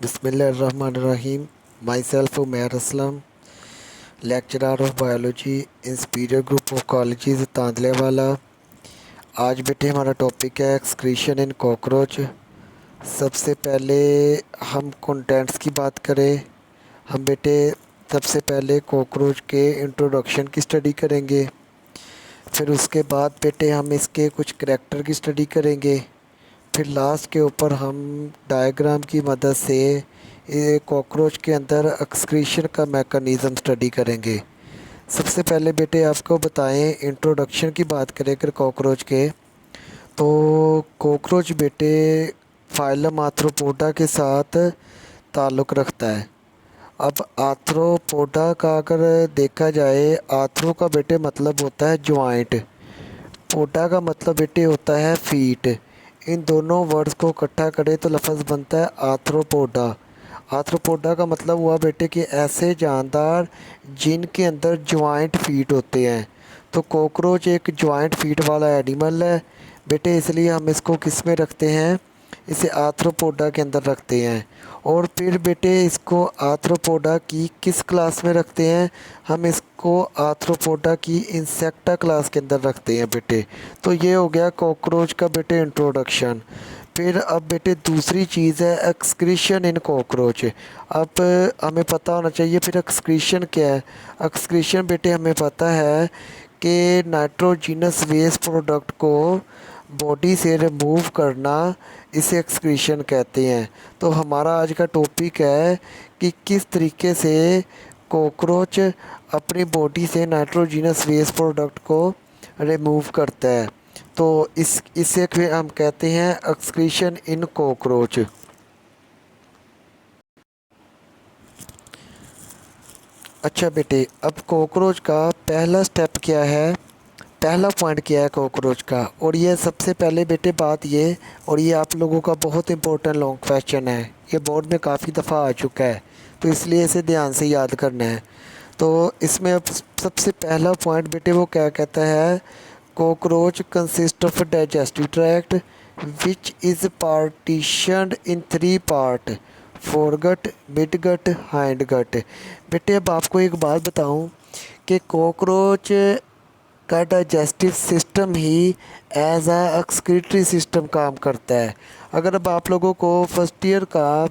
Bismillahirrahmanirrahim. Myself Umair Aslam, lecturer of biology in Superior Group of Colleges तांदलेवाला। आज बेटे हमारा topic है excretion इन cockroach. सबसे पहले हम कंटेंट्स की बात करें। हम बेटे सबसे पहले कॉकरोच के इंट्रोडक्शन की स्टडी करेंगे। फिर उसके बाद बेटे हम इसके कुछ करैक्टर की स्टडी करेंगे। फिर लास्ट के ऊपर हम डायग्राम की मदद से ये कॉकरोच के अंदर एक्सक्रीशन का मैकेनिज़्म स्टडी करेंगे। सबसे पहले बेटे आपको बताएं, इंट्रोडक्शन की बात करें अगर कॉकरोच के, तो कॉकरोच बेटे फाइलम आर्थ्रोपोडा के साथ ताल्लुक़ रखता है। अब आर्थ्रोपोडा का अगर देखा जाए, आर्थ्रो का बेटे मतलब होता है जॉइंट, पोडा का मतलब बेटे होता है फीट। इन दोनों वर्ड्स को इकट्ठा करें तो लफ्ज़ बनता है आर्थ्रोपोडा। आर्थ्रोपोडा का मतलब हुआ बेटे कि ऐसे जानदार जिनके अंदर जॉइंट फीट होते हैं। तो कॉकरोच एक जॉइंट फीट वाला एनिमल है बेटे, इसलिए हम इसको किस में रखते हैं, इसे आर्थ्रोपोडा के अंदर रखते हैं। और फिर बेटे इसको आर्थ्रोपोडा की किस क्लास में रखते हैं, हम इसको आर्थ्रोपोडा की इंसेक्टा क्लास के अंदर रखते हैं बेटे। तो ये हो गया कॉकरोच का बेटे इंट्रोडक्शन। फिर अब बेटे दूसरी चीज़ है एक्सक्रीशन इन कॉकरोच। अब हमें पता होना चाहिए फिर एक्सक्रीशन क्या है। एक्सक्रीशन बेटे हमें पता है कि नाइट्रोजिनस वेस्ट प्रोडक्ट को बॉडी से रिमूव करना, इसे एक्सक्रीशन कहते हैं। तो हमारा आज का टॉपिक है कि किस तरीके से कॉकरोच अपनी बॉडी से नाइट्रोजिनस वेस्ट प्रोडक्ट को रिमूव करता है। तो इसे फिर हम कहते हैं एक्सक्रीशन इन कॉकरोच। अच्छा बेटे, अब कॉकरोच का पहला स्टेप क्या है, पहला पॉइंट क्या है कॉकरोच का, और ये सबसे पहले बेटे बात ये, और ये आप लोगों का बहुत इंपॉर्टेंट लॉन्ग क्वेश्चन है, ये बोर्ड में काफ़ी दफ़ा आ चुका है, तो इसलिए इसे ध्यान से याद करना है। तो इसमें अब सबसे पहला पॉइंट बेटे वो क्या कहता है, cockroach consist of digestive tract which is partitioned in 3 part, foregut, midgut, hindgut. बेटे अब आपको एक बात बताऊं कि कॉकरोच का डाइजेस्टिव सिस्टम ही एज आ एक्सक्रीटरी सिस्टम काम करता है। अगर अब आप लोगों को फर्स्ट ईयर का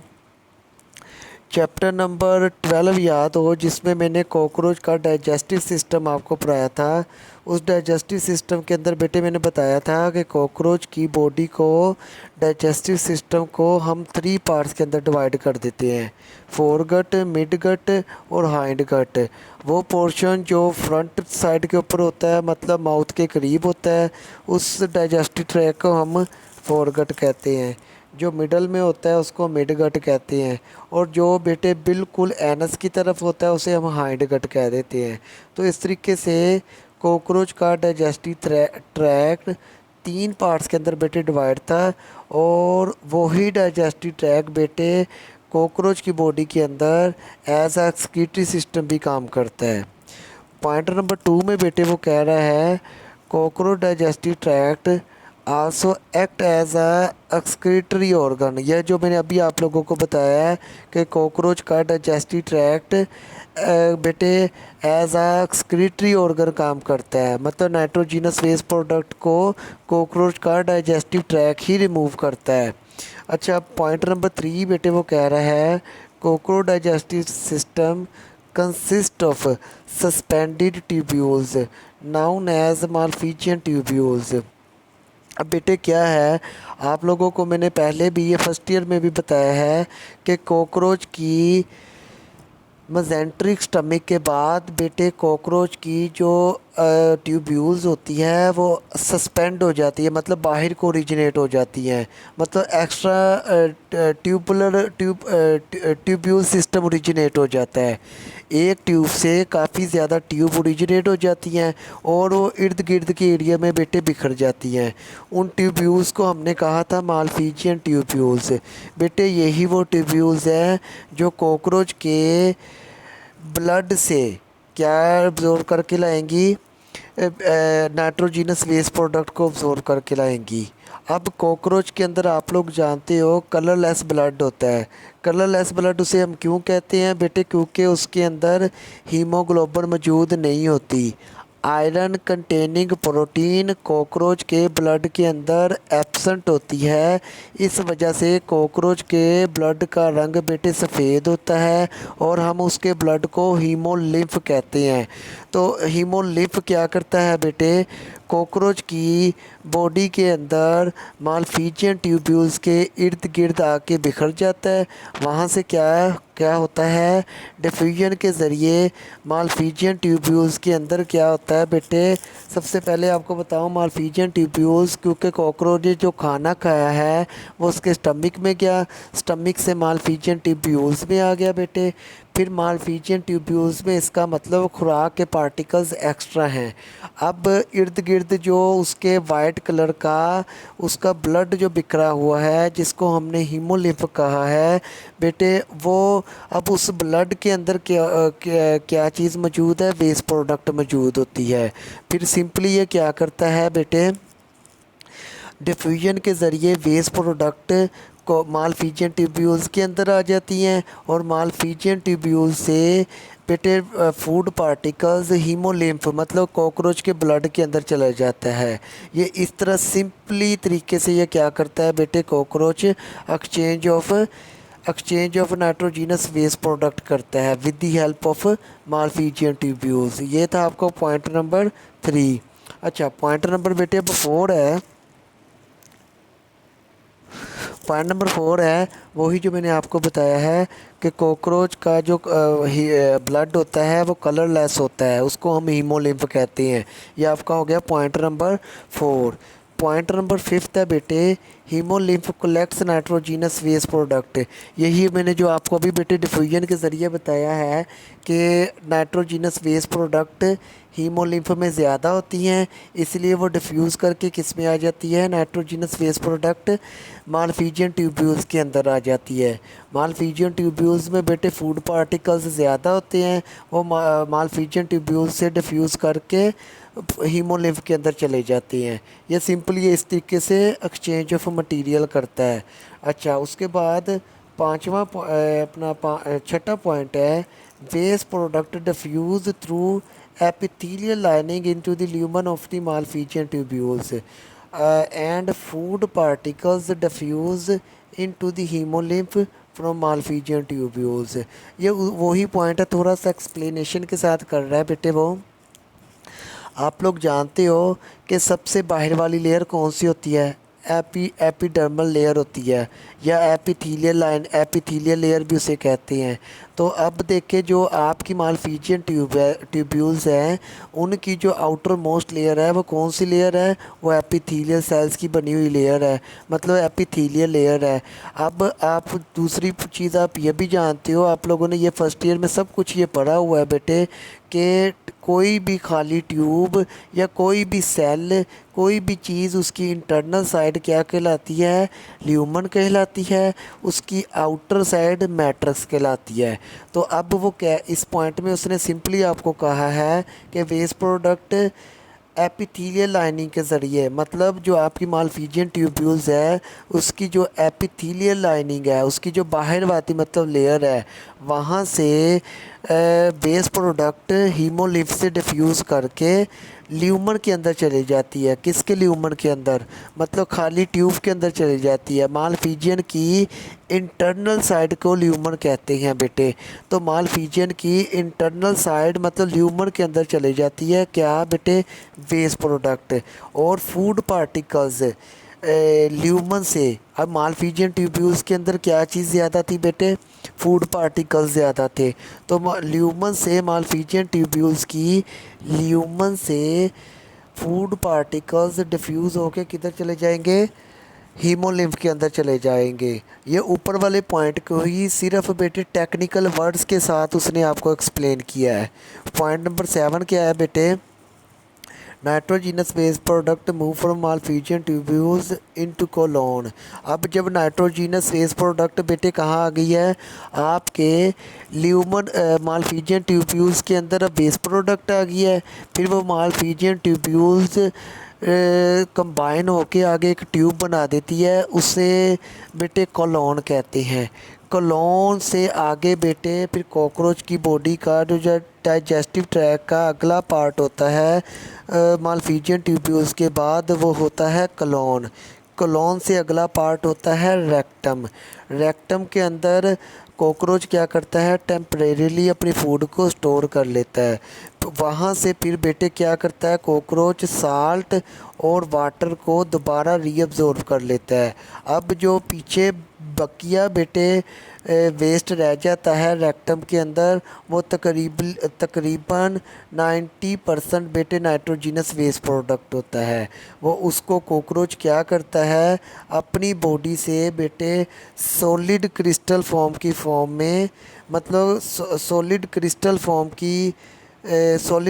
चैप्टर नंबर 12 याद हो, जिसमें मैंने कॉकरोच का डाइजेस्टिव सिस्टम आपको पढ़ाया था, उस डाइजेस्टिव सिस्टम के अंदर बेटे मैंने बताया था कि कॉकरोच की बॉडी को, डाइजेस्टिव सिस्टम को हम 3 पार्ट्स के अंदर डिवाइड कर देते हैं, फोरगट, मिडगट और हाइंडगट। वो पोर्शन जो फ्रंट साइड के ऊपर होता है, मतलब माउथ के करीब होता है, उस डाइजेस्टिव ट्रैक को हम फोरगट कहते हैं। जो मिडल में होता है उसको मिड गट कहते हैं, और जो बेटे बिल्कुल एनस की तरफ होता है उसे हम हाइंड गट कह देते हैं। तो इस तरीके से कॉकरोच का डाइजेस्टिव ट्रैक्ट 3 पार्ट्स के अंदर बेटे डिवाइड था, और वही डाइजेस्टिव ट्रैक्ट बेटे कॉकरोच की बॉडी के अंदर एज आ एक्सक्रीटरी सिस्टम भी काम करता है। पॉइंट नंबर 2 में बेटे वो कह रहा है cockroach digestive tract also act as a excretory organ. यह जो मैंने अभी आप लोगों को बताया है कि कॉकरोच का डाइजेस्टिव ट्रैक्ट बेटे एज आ एक्सक्रीटरी ऑर्गन काम करता है, मतलब नाइट्रोजिनस वेस्ट प्रोडक्ट को कॉकरोच का डाइजेस्टिव ट्रैक्ट ही रिमूव करता है। अच्छा, पॉइंट नंबर 3 बेटे वो कह रहा है cockroach digestive system consist of suspended tubules known as malpighian tubules. अब बेटे क्या है, आप लोगों को मैंने पहले भी ये फर्स्ट ईयर में भी बताया है कि कॉकरोच की मजेंट्रिक स्टमक के बाद बेटे कॉकरोच की जो ट्यूब्यूल्स होती है वो सस्पेंड हो जाती है, मतलब बाहर को ओरिजिनेट हो जाती हैं, मतलब एक्स्ट्रा ट्यूब्यूल सिस्टम ओरिजिनेट हो जाता है। एक ट्यूब से काफ़ी ज़्यादा ट्यूब ओरिजिनेट हो जाती हैं और वो इर्द गिर्द के एरिया में बेटे बिखर जाती हैं। उन ट्यूब्यूल्स को हमने कहा था मालफिजियन ट्यूब्यूल्स। बेटे यही वो ट्यूब्यूल्स हैं जो कॉकरोच के ब्लड से क्या अब्जॉर्ब करके लाएंगी, नाइट्रोजिनस वेस्ट प्रोडक्ट को अब्जॉर्ब करके लाएंगी। अब कॉकरोच के अंदर आप लोग जानते हो कलरलेस ब्लड होता है। कलरलेस ब्लड उसे हम क्यों कहते हैं बेटे? क्योंकि उसके अंदर हीमोग्लोबिन मौजूद नहीं होती। आयरन कंटेनिंग प्रोटीन कॉकरोच के ब्लड के अंदर एब्सेंट होती है। इस वजह से कॉकरोच के ब्लड का रंग बेटे सफ़ेद होता है और हम उसके ब्लड को हीमोलिम्फ कहते हैं। तो हीमोलिम्फ क्या करता है बेटे? कॉकरोच की बॉडी के अंदर मालफिजियन ट्यूब्यूल्स के इर्द गिर्द आके बिखर जाता है। वहाँ से क्या क्या होता है? डिफ्यूजन के ज़रिए मालफिजियन ट्यूब्यूल्स के अंदर क्या होता है बेटे? सबसे पहले आपको बताऊँ, मालफिजियन ट्यूब्यूल्स, क्योंकि कॉकरोच ने जो खाना खाया है वो उसके स्टमक में गया, स्टमक से मालफिजियन ट्यूब्यूल्स में आ गया बेटे। फिर मालफिजियन ट्यूब्यूल्स में इसका मतलब खुराक के पार्टिकल्स एक्स्ट्रा हैं। अब इर्द गिर्द जो उसके वाइट कलर का उसका ब्लड जो बिखरा हुआ है, जिसको हमने हीमोलिम्फ कहा है बेटे, वो अब उस ब्लड के अंदर क्या चीज़ मौजूद है? वेस्ट प्रोडक्ट मौजूद होती है। फिर सिंपली ये क्या करता है बेटे? डिफ्यूजन के ज़रिए वेस्ट प्रोडक्ट को मालफिजियन ट्यूब्यूल्स के अंदर आ जाती हैं और मालफिजियन ट्यूब्यूल से बेटे फूड पार्टिकल्स हीमोलिम्फ मतलब कॉकरोच के ब्लड के अंदर चला जाता है। ये इस तरह सिंपली तरीके से ये क्या करता है बेटे? Cockroach exchange of nitrogenous waste product करता है with the help of malpighian tubules. ये था आपका पॉइंट नंबर 3। अच्छा, पॉइंट नंबर बेटे अब 4 है। पॉइंट नंबर 4 है वही जो मैंने आपको बताया है कि कॉकरोच का जो ब्लड होता है वो कलरलेस होता है, उसको हम हीमोलिम्फ कहते हैं। ये आपका हो गया पॉइंट नंबर 4। पॉइंट नंबर 5 है बेटे, haemolymph collects nitrogenous waste product. यही मैंने जो आपको अभी बेटे डिफ्यूजन के ज़रिए बताया है कि नाइट्रोजीनस वेस्ट प्रोडक्ट हीमोलिम्फ में ज़्यादा होती हैं, इसलिए वो डिफ्यूज़ करके किस में आ जाती है? Nitrogenous waste product Malpighian tubules के अंदर आ जाती है। मालफिजियन ट्यूब्यूल्स में बेटे फूड पार्टिकल्स ज़्यादा होते हैं, वो मालफिजियन ट्यूब्यूल्स से डिफ्यूज़ करके हीमोलिम्फ के अंदर चले जाते हैं। ये सिंपली इस तरीके से एक्सचेंज ऑफ मटेरियल करता है। अच्छा, उसके बाद छठा पॉइंट है, waste product diffuse through epithelial lining into the lumen of the malphizian tubules and food particles diffuse into the hemolymph from malphizian tubules। ये वही पॉइंट है, थोड़ा सा एक्सप्लेनेशन के साथ कर रहा है बेटे वो। आप लोग जानते हो कि सबसे बाहर वाली लेयर कौन सी होती है? एपिडर्मल लेयर होती है, या एपिथीलियल लेयर भी उसे कहते हैं। तो अब देखिए, जो आपकी मालफिजियन ट्यूब्यूल्स हैं उनकी जो आउटर मोस्ट लेयर है वो कौन सी लेयर है? वो एपिथीलियल सेल्स की बनी हुई लेयर है, मतलब एपिथीलियल लेयर है। अब आप दूसरी चीज़ आप ये भी जानते हो, आप लोगों ने ये फर्स्ट ईयर में सब कुछ ये पढ़ा हुआ है बेटे, कि कोई भी खाली ट्यूब या कोई भी सेल, कोई भी चीज़, उसकी इंटरनल साइड क्या कहलाती है? ल्यूमन कहलाती है, उसकी आउटर साइड मैट्रिक्स कहलाती है। तो अब वो क्या, इस पॉइंट में उसने सिंपली आपको कहा है कि वेस्ट प्रोडक्ट एपिथीलियल लाइनिंग के ज़रिए, मतलब जो आपकी मालफिजियन ट्यूब्यूल्स है उसकी जो एपिथीलियल लाइनिंग है, उसकी जो बाहर वाली मतलब लेयर है, वहाँ से बेस प्रोडक्ट हीमोलिम्फ से डिफ्यूज़ करके ल्यूमन के अंदर चली जाती है। किसके ल्यूमन के अंदर? मतलब खाली ट्यूब के अंदर चली जाती है। मालफिजियन की इंटरनल साइड को ल्यूमन कहते हैं बेटे। तो मालफिजियन की इंटरनल साइड मतलब ल्यूमन के अंदर चली जाती है क्या बेटे? वेस्ट प्रोडक्ट और फूड पार्टिकल्स ल्यूमन से। अब मालफिजियन ट्यूब्यूल्स के अंदर क्या चीज़ ज़्यादा थी बेटे? फूड पार्टिकल्स ज़्यादा थे। तो ल्यूमन से मालफिजियन ट्यूब्यूल्स की ल्यूमन से फूड पार्टिकल्स डिफ्यूज़ होके किधर चले जाएंगे? हीमोलिम्फ के अंदर चले जाएंगे। ये ऊपर वाले पॉइंट को ही सिर्फ बेटे टेक्निकल वर्ड्स के साथ उसने आपको एक्सप्लेन किया है। पॉइंट नंबर 7 क्या है बेटे? Nitrogenous waste product move from malpighian tubules into colon. अब जब नाइट्रोजीनस वेस्ट प्रोडक्ट बेटे कहाँ आ गई है? आपके ल्यूमन मालफिजियन ट्यूब्यूल्स के अंदर अब वेस्ट प्रोडक्ट आ गई है। फिर वो मालफिजियन ट्यूब्यूल्स कंबाइन होके आगे एक ट्यूब बना देती है, उसे बेटे कॉलोन कहते हैं। कॉलोन से आगे बेटे फिर कॉकरोच की बॉडी का जो डाइजेस्टिव ट्रैक का अगला पार्ट होता है मालफीजियन ट्यूब्यूल्स के बाद, वो होता है कॉलोन। कॉलोन से अगला पार्ट होता है रेक्टम। रेक्टम के अंदर कॉकरोच क्या करता है, टेम्परेरीली अपनी फूड को स्टोर कर लेता है। तो वहाँ से फिर बेटे क्या करता है कॉकरोच, साल्ट और वाटर को दोबारा रीअब्जॉर्ब कर लेता है। अब जो पीछे बकिया बेटे वेस्ट रह जाता है रेक्टम के अंदर, वो तकरीबन 90% बेटे नाइट्रोजिनस वेस्ट प्रोडक्ट होता है। वो उसको कॉकरोच क्या करता है, अपनी बॉडी से बेटे सॉलिड क्रिस्टल फॉर्म की फॉर्म में, मतलब सॉलिड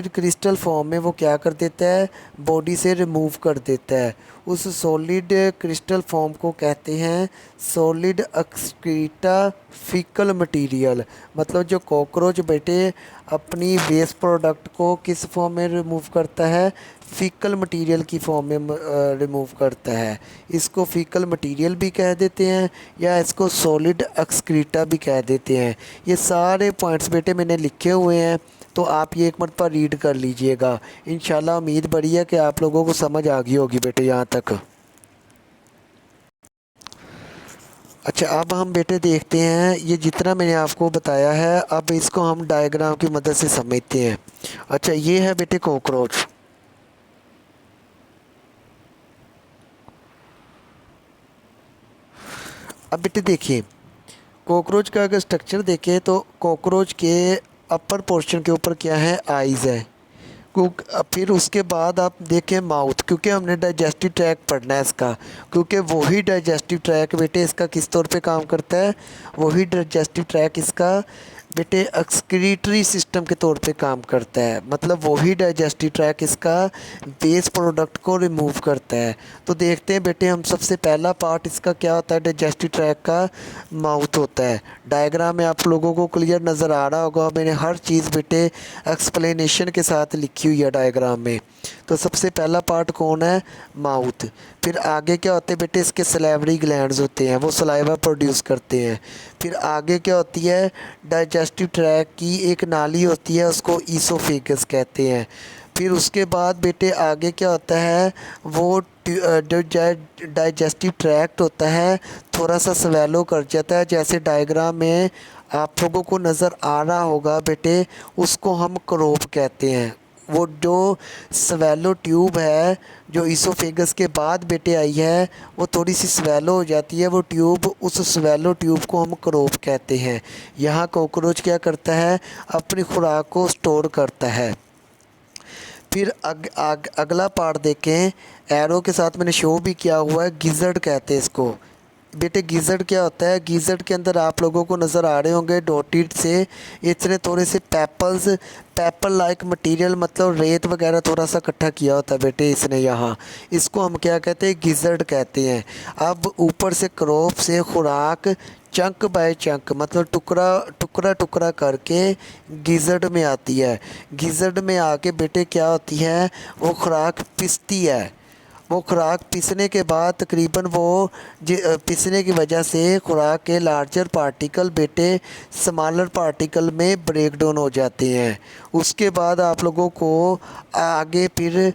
क्रिस्टल फॉर्म में वो क्या कर देता है, बॉडी से रिमूव कर देता है। उस सॉलिड क्रिस्टल फॉर्म को कहते हैं सॉलिड एक्सक्रीटा फीकल मटेरियल। मतलब जो कॉकरोच बेटे अपनी वेस्ट प्रोडक्ट को किस फॉर्म में रिमूव करता है, फीकल मटेरियल की फॉर्म में रिमूव करता है। इसको फीकल मटेरियल भी कह देते हैं या इसको सॉलिड एक्सक्रीटा भी कह देते हैं। ये सारे पॉइंट्स बेटे मैंने लिखे हुए हैं, तो आप ये एक मरतबा रीड कर लीजिएगा। इंशाल्लाह उम्मीद बड़ी है कि आप लोगों को समझ आ गई होगी बेटे यहाँ तक। अच्छा, अब हम बेटे देखते हैं ये जितना मैंने आपको बताया है, अब इसको हम डायग्राम की मदद से समझते हैं। अच्छा, ये है बेटे कॉकरोच। अब बेटे देखिए कॉकरोच का अगर स्ट्रक्चर देखें तो कॉकरोच के अपर पोर्शन के ऊपर क्या है, आइज़ है। फिर उसके बाद आप देखें माउथ, क्योंकि हमने डाइजेस्टिव ट्रैक पढ़ना है इसका, क्योंकि वही डाइजेस्टिव ट्रैक बेटे इसका किस तौर पे काम करता है, वही डाइजेस्टिव ट्रैक इसका बेटे एक्सक्रीटरी सिस्टम के तौर पे काम करता है। मतलब वही डाइजेस्टिव ट्रैक इसका वेस्ट प्रोडक्ट को रिमूव करता है। तो देखते हैं बेटे हम, सबसे पहला पार्ट इसका क्या होता है, डाइजेस्टिव ट्रैक का माउथ होता है। डायग्राम में आप लोगों को क्लियर नज़र आ रहा होगा, मैंने हर चीज़ बेटे एक्सप्लेनेशन के साथ लिखी हुई है डायग्राम में। तो सबसे पहला पार्ट कौन है, माउथ। फिर आगे क्या होते हैं बेटे, इसके सलेवरी ग्लैंड्स होते हैं, वो सलाइवा प्रोड्यूस करते हैं। फिर आगे क्या होती है, डाइजेस्टिव ट्रैक की एक नाली होती है, उसको ईसोफेगस कहते हैं। फिर उसके बाद बेटे आगे क्या होता है, वो जो डाइजेस्टिव ट्रैक्ट होता है थोड़ा सा स्वेलो कर जाता है, जैसे डायग्राम में आप लोगों को नज़र आ रहा होगा बेटे, उसको हम क्रोप कहते हैं। वो जो स्वेलो ट्यूब है जो ईसोफेगस के बाद बेटे आई है, वो थोड़ी सी स्वेलो हो जाती है वो ट्यूब, उस स्वेलो ट्यूब को हम क्रोप कहते हैं। यहाँ कॉकरोच क्या करता है, अपनी खुराक को स्टोर करता है। फिर अगला पार्ट देखें, एरो के साथ मैंने शो भी किया हुआ है, गिज़र्ड कहते हैं इसको। बेटे गिज़र्ड क्या होता है, गिज़र्ड के अंदर आप लोगों को नज़र आ रहे होंगे डॉटेड से इतने थोड़े से पेपल लाइक मटेरियल, मतलब रेत वगैरह थोड़ा सा इकट्ठा किया होता है बेटे इसने यहाँ, इसको हम क्या कहते हैं, गिज़र्ड कहते हैं। अब ऊपर से क्रॉप से खुराक चंक बाय चंक, मतलब टुकड़ा टुकड़ा करके गिज़र्ड में आती है। गिज़र्ड में आके बेटे क्या होती है, वो खुराक पिसती है। वो खुराक पीसने के बाद तकरीबन पीसने की वजह से खुराक के लार्जर पार्टिकल बेटे स्मॉलर पार्टिकल में ब्रेक डाउन हो जाते हैं। उसके बाद आप लोगों को आगे फिर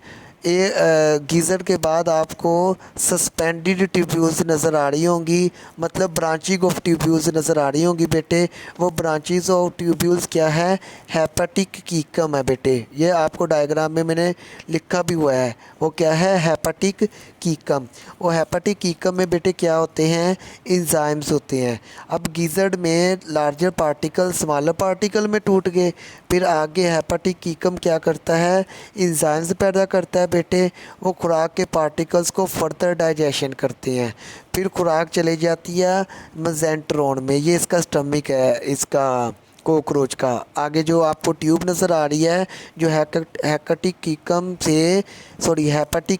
गीज़र के बाद आपको सस्पेंडेड ट्यूब्यूल्स नज़र आ रही होंगी, मतलब ब्रांचिंग ऑफ ट्यूब्यूल्स नज़र आ रही होंगी बेटे। वो ब्रांचेस ऑफ ट्यूब्यूल्स क्या है, हेपेटिक कीकम है बेटे। ये आपको डायग्राम में मैंने लिखा भी हुआ है, वो क्या है, हेपेटिक कीकम। वो हेपेटिक कीकम में बेटे क्या होते हैं, इंजाइम्स होते हैं। अब गीज़र्ड में लार्जर पार्टिकल स्मॉलर पार्टिकल में टूट गए, फिर आगे हेपेटिक कीकम क्या करता है, इंजाइम्स पैदा करता है बेटे। वो खुराक के पार्टिकल्स को फर्दर डाइजेशन करते हैं। फिर खुराक चली जाती है मजेंट्रोन में, ये इसका स्टमक है इसका कॉकरोच का। आगे जो आपको ट्यूब नज़र आ रही है, जो हेपेटिक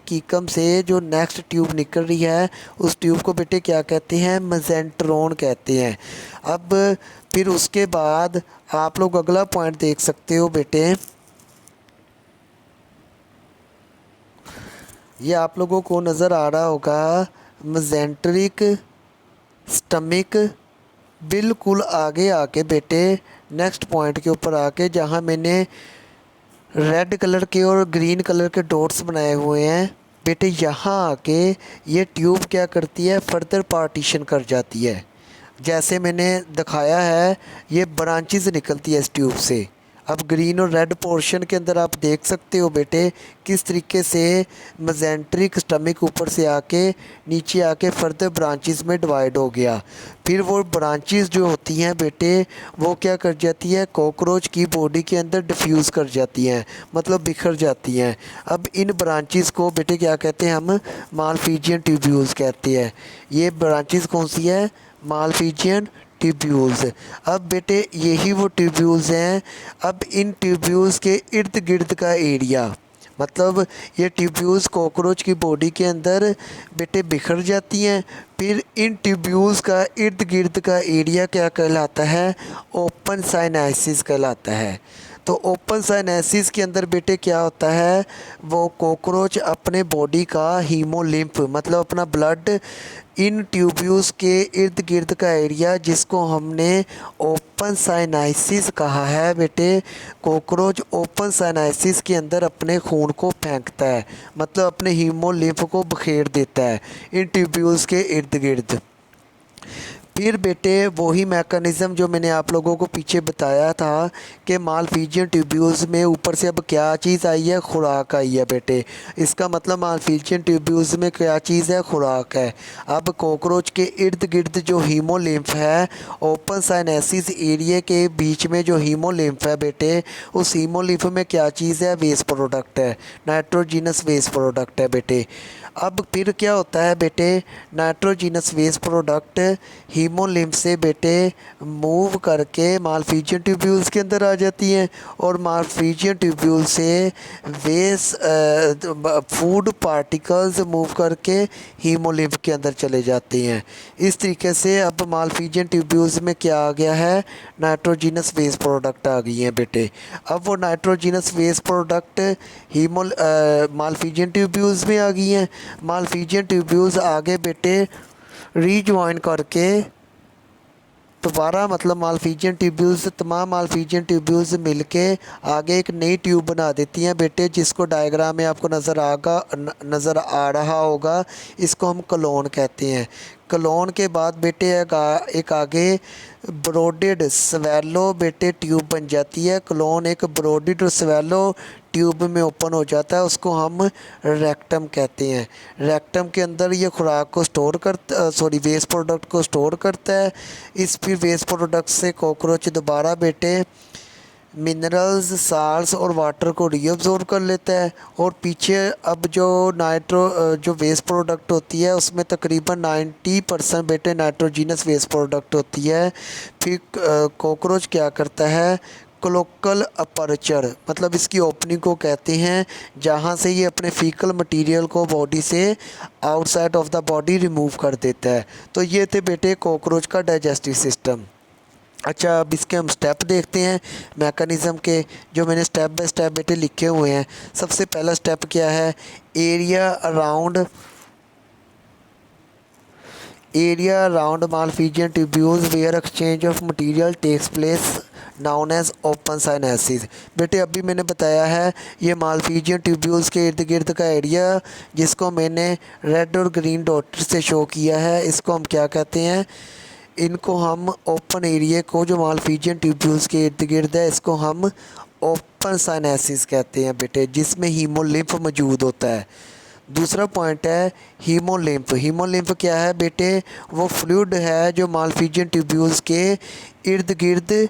कीकम से जो नेक्स्ट ट्यूब निकल रही है, उस ट्यूब को बेटे क्या कहते हैं, मजेंट्रोन कहते हैं। अब फिर उसके बाद आप लोग अगला पॉइंट देख सकते हो बेटे, ये आप लोगों को नज़र आ रहा होगा मजेंट्रिक स्टमिक। बिल्कुल आगे आके बेटे नेक्स्ट पॉइंट के ऊपर आके जहाँ मैंने रेड कलर के और ग्रीन कलर के डॉट्स बनाए हुए हैं बेटे, यहाँ आके ये ट्यूब क्या करती है, फर्दर पार्टीशन कर जाती है। जैसे मैंने दिखाया है ये ब्रांचेस निकलती है इस ट्यूब से। अब ग्रीन और रेड पोर्शन के अंदर आप देख सकते हो बेटे किस तरीके से मजेंट्रिक स्टमिक ऊपर से आके नीचे आके फर्दर ब्रांचेस में डिवाइड हो गया। फिर वो ब्रांचेस जो होती हैं बेटे वो क्या कर जाती है, कॉकरोच की बॉडी के अंदर डिफ्यूज़ कर जाती हैं, मतलब बिखर जाती हैं। अब इन ब्रांचेस को बेटे क्या कहते हैं, हम मालफिजियन ट्यूब्यूल्स कहते हैं। ये ब्रांचेस कौन सी है, मालफिजियन ट्यूब्यूल्स। अब बेटे यही वो ट्यूब्यूल्स हैं। अब इन ट्यूब्यूल्स के इर्द गिर्द का एरिया, मतलब ये ट्यूब्यूल्स कॉकरोच की बॉडी के अंदर बेटे बिखर जाती हैं। फिर इन ट्यूब्यूल्स का इर्द गिर्द का एरिया क्या कहलाता है, ओपन साइनेसिस कहलाता है। तो ओपन साइनेसिस के अंदर बेटे क्या होता है, वो कॉकरोच अपने बॉडी का हीमोलिम्फ मतलब अपना ब्लड इन ट्यूब्यूल्स के इर्द गिर्द का एरिया जिसको हमने ओपन साइनाइसिस कहा है बेटे, कॉकरोच ओपन साइनाइसिस के अंदर अपने खून को फेंकता है, मतलब अपने हीमोलिम्फ को बखेर देता है इन ट्यूब्यूल्स के इर्द गिर्द। फिर बेटे वही मैकेनिज़्म जो मैंने आप लोगों को पीछे बताया था कि मालफिजियन ट्यूब्यूल्स में ऊपर से अब क्या चीज़ आई है, खुराक आई है बेटे। इसका मतलब मालफिजियन ट्यूब्यूल्स में क्या चीज़ है, खुराक है। अब कॉकरोच के इर्द गिर्द जो हीमोलिम्फ है, ओपन साइनेसिस एरिया के बीच में जो हीमोलिम्फ है बेटे, उस हीमोलिम्फ में क्या चीज़ है, वेस्ट प्रोडक्ट है, नाइट्रोजीनस वेस्ट प्रोडक्ट है बेटे। अब फिर क्या होता है बेटे, नाइट्रोजीनस वेस्ट प्रोडक्ट हीमोलिम्फ से बेटे मूव करके मालफिजियन ट्यूब्यूल्स के अंदर आ जाती हैं और मालफिजियन ट्यूब्यूल से वेस्ट फूड पार्टिकल्स मूव करके हीमोलिम्फ के अंदर चले जाते हैं। इस तरीके से अब मालफिजियन ट्यूब्यूल्स में क्या आ गया है, नाइट्रोजीनस वेस्ट प्रोडक्ट आ गई हैं बेटे। अब वो nitrogenous waste product Malpighian tubules में आ गई हैं। मालफिजियन ट्यूब्यूल्स आगे बेटे रीजॉइन करके दोबारा, मतलब मालफिजियन ट्यूब्यूल्स, तमाम मालफिजियन ट्यूब्यूल्स मिलके आगे एक नई ट्यूब बना देती हैं बेटे, जिसको डायग्राम में आपको नज़र आ रहा होगा। इसको हम क्लोन कहते हैं। क्लोन के बाद बेटे एक आगे ब्रोडेड स्वेलो बेटे ट्यूब बन जाती है। क्लोन एक ब्रोडेड और स्वेलो ट्यूब में ओपन हो जाता है, उसको हम रेक्टम कहते हैं। रेक्टम के अंदर ये खुराक को स्टोर करता वेस्ट प्रोडक्ट को स्टोर करता है। इस फिर वेस्ट प्रोडक्ट से कॉकरोच दोबारा बेटे मिनरल्स, साल्ट्स और वाटर को रीअब्जॉर्ब कर लेता है। और पीछे अब जो वेस्ट प्रोडक्ट होती है उसमें तकरीबन 90% बेटे नाइट्रोजीनस वेस्ट प्रोडक्ट होती है। फिर कॉकरोच क्या करता है, क्लोकल अपर्चर मतलब इसकी ओपनिंग को कहते हैं, जहाँ से ये अपने फीकल मटेरियल को बॉडी से outside of the body remove कर देता है। तो ये थे बेटे कॉकरोच का डाइजेस्टिव सिस्टम। अच्छा, अब इसके हम स्टेप देखते हैं मैकेनिज़्म के, जो मैंने स्टेप बाय स्टेप बेटे लिखे हुए हैं। सबसे पहला स्टेप क्या है, area around malpighian tubules where exchange of material takes place known as open sinuses. बेटे अभी मैंने बताया है ये मालफिजियन ट्यूब्यूल्स के इर्द गिर्द का एरिया, जिसको मैंने रेड और ग्रीन डॉट से शो किया है, इसको हम क्या कहते हैं, इनको हम ओपन एरिया को जो मालफिजियन ट्यूब्यूल्स के इर्द गिर्द है इसको हम ओपन साइनेसिस कहते हैं बेटे, जिसमें हीमोलिम्फ मौजूद होता है। दूसरा पॉइंट है हीमोलिम्फ। हीमोलिम्फ क्या है बेटे, वो फ्लूइड है जो मालफिजियन ट्यूब्यूल्स के इर्द गिर्द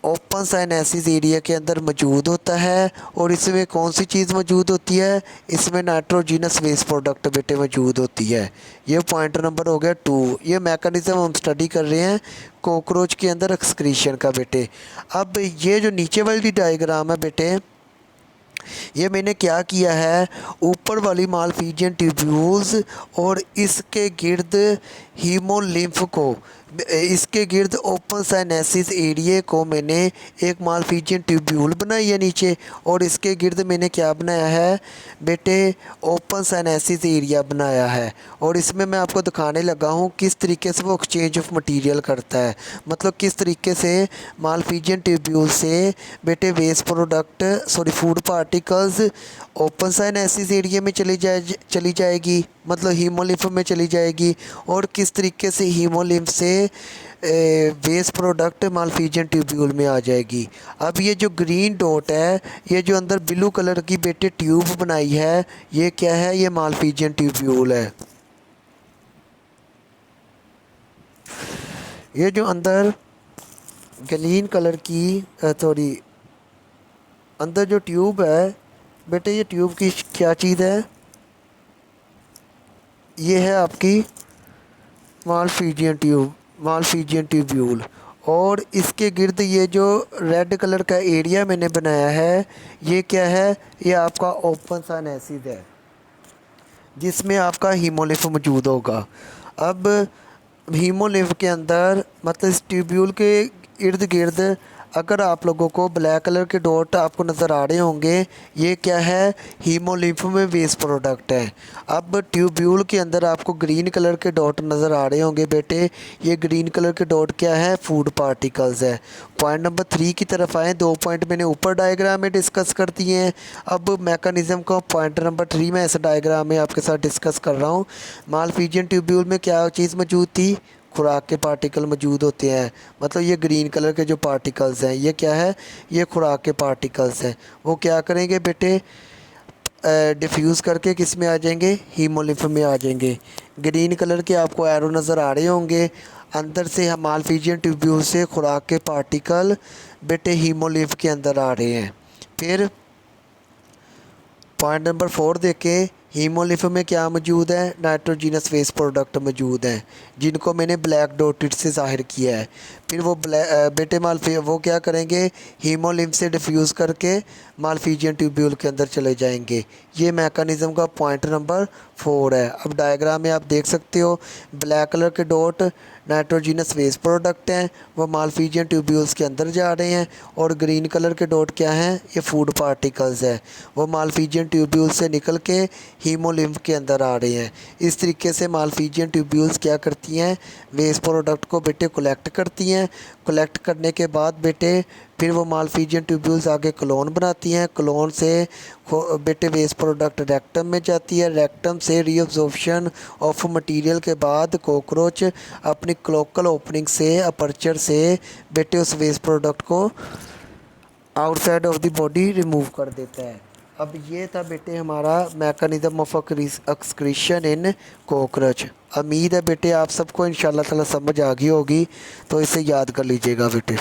ओपन साइनेसिस एरिया के अंदर मौजूद होता है। और इसमें कौन सी चीज़ मौजूद होती है, इसमें नाइट्रोजीनस वेस्ट प्रोडक्ट बेटे मौजूद होती है। ये पॉइंट नंबर हो गया 2। ये मैकेनिज़्म हम स्टडी कर रहे हैं कॉकरोच के अंदर एक्सक्रीशन का बेटे। अब ये जो नीचे वाली डायग्राम है बेटे, ये मैंने क्या किया है, ऊपर वाली मालफिजियन ट्यूब्यूल्स और इसके गिर्द हीमोलिम्फ को, इसके गिर्द ओपन साइनेसिस एरिया को मैंने एक मालफिजियन ट्यूब्यूल बनाई है नीचे, और इसके गिर्द मैंने क्या बनाया है बेटे, ओपन साइनेसिस एरिया बनाया है। और इसमें मैं आपको दिखाने लगा हूँ किस तरीके से वो एक्सचेंज ऑफ मटेरियल करता है, मतलब किस तरीके से मालफिजियन ट्यूब्यूल से बेटे waste product sorry food particles open sinuses area में चली जाएगी, मतलब हीमोलिम्फ में चली जाएगी, और किस तरीके से हीमोलिम्फ से वेस्ट प्रोडक्ट मालफिजियन ट्यूब्यूल में आ जाएगी। अब ये जो ग्रीन डॉट है, ये जो अंदर ब्लू कलर की बेटे ट्यूब बनाई है, ये क्या है, ये मालफिजियन ट्यूब्यूल है। ये जो अंदर ग्रीन कलर की सॉरी अंदर जो ट्यूब है बेटे, ये ट्यूब की क्या चीज़ है, ये है आपकी मालफिजियन ट्यूब्यूल। और इसके गिर्द ये जो रेड कलर का एरिया मैंने बनाया है, ये क्या है, ये आपका ओपन साइनेसिस है जिसमें आपका हीमोलिम्फ मौजूद होगा। अब हीमोलिम्फ के अंदर मतलब इस ट्यूब्यूल के इर्द गिर्द अगर आप लोगों को ब्लैक कलर के डॉट आपको नज़र आ रहे होंगे, ये क्या है, हीमोलिम्फ में वेस्ट प्रोडक्ट है। अब ट्यूब्यूल के अंदर आपको ग्रीन कलर के डॉट नज़र आ रहे होंगे बेटे, ये ग्रीन कलर के डॉट क्या है, फूड पार्टिकल्स है। पॉइंट नंबर 3 की तरफ आए, 2 पॉइंट मैंने ऊपर डायग्राम में डिस्कस कर दिए हैं। अब मैकेनिज़्म का पॉइंट नंबर 3 में ऐसा डायग्राम में आपके साथ डिस्कस कर रहा हूँ। मालफिजियन ट्यूब्यूल में क्या चीज़ मौजूद थी, खुराक के पार्टिकल मौजूद होते हैं, मतलब ये ग्रीन कलर के जो पार्टिकल्स हैं, ये क्या है, ये खुराक के पार्टिकल्स हैं। वो क्या करेंगे बेटे, डिफ्यूज़ करके किस में आ जाएंगे, हीमोलिम्फ में आ जाएंगे। ग्रीन कलर के आपको एरो नज़र आ रहे होंगे, अंदर से मालफिजियन ट्यूब्यूल से खुराक के पार्टिकल बेटे हीमोलिम्फ के अंदर आ रहे हैं। फिर पॉइंट नंबर 4 देखें, हीमोलिम्फ में क्या मौजूद है, नाइट्रोजीनस वेस्ट प्रोडक्ट मौजूद हैं जिनको मैंने ब्लैक डॉटेड से ज़ाहिर किया है। फिर वो बेटे वो क्या करेंगे, हीमोलिम्फ से डिफ्यूज़ करके मालफिजियन ट्यूब्यूल के अंदर चले जाएंगे। ये मैकेनिज़्म का पॉइंट नंबर 4 है। अब डायग्राम में आप देख सकते हो, ब्लैक कलर के डॉट नाइट्रोजीनस वेस्ट प्रोडक्ट हैं, वो मालफिजियन ट्यूब्यूल्स के अंदर जा रहे हैं, और ग्रीन कलर के डॉट क्या हैं, ये फूड पार्टिकल्स है, वो मालफिजियन ट्यूब्यूल से निकल के हीमोलिम्फ के अंदर आ रहे हैं। इस तरीके से मालफिजियन ट्यूब्यूल्स क्या करती हैं, वेस्ट प्रोडक्ट को बेटे कलेक्ट करती हैं। कलेक्ट करने के बाद बेटे फिर वो मालफिजियन ट्यूब्यूल्स आगे क्लोन बनाती हैं, क्लोन से बेटे वेस्ट प्रोडक्ट रेक्टम में जाती है, रेक्टम से रीअब्जॉर्प्शन ऑफ मटेरियल के बाद कॉकरोच अपनी क्लोकल ओपनिंग से अपर्चर से बेटे उस वेस्ट प्रोडक्ट को outside of the body remove कर देता है। अब ये था बेटे हमारा mechanism of excretion in cockroach. उम्मीद है बेटे आप सबको इंशाल्लाह ताला समझ आ गई होगी, तो इसे याद कर लीजिएगा बेटे।